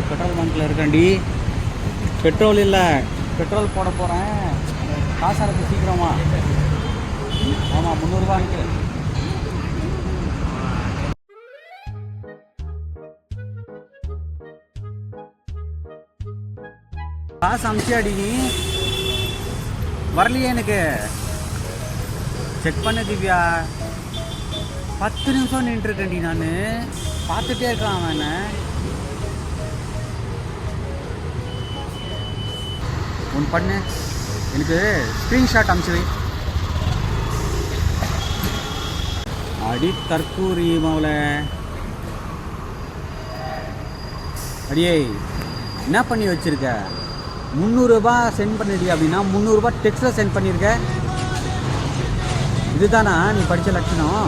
Petrol பங்க்கில் இருக்கேன்டி. Petrol இல்லை, petrol போட போகிறேன். காசு அனுப்பு சீக்கிரமா. ஆமாம், 300 அனுப்பு. காசு அனுப்பிச்சியாடி நீ? வரலையே எனக்கு. செக் பண்ண திவ்யா. 10 நிமிஷம் நின்றுருக்கேன்டி நான். பார்த்துட்டே இருக்கான் அவன். ஒன்று பண்ணு, எனக்கு ஸ்க்ரீன்ஷாட் அனுப்பிச்சு வை. அடி தற்கூரி மாவில். அடியே என்ன பண்ணி வச்சுருக்க? 300 ரூபா சென்ட் பண்ணிடி அப்படின்னா 300 ரூபா டெக்ஸ்ட்டில் சென்ட் பண்ணியிருக்க. இதுதானா நீ படித்த லட்சணம்?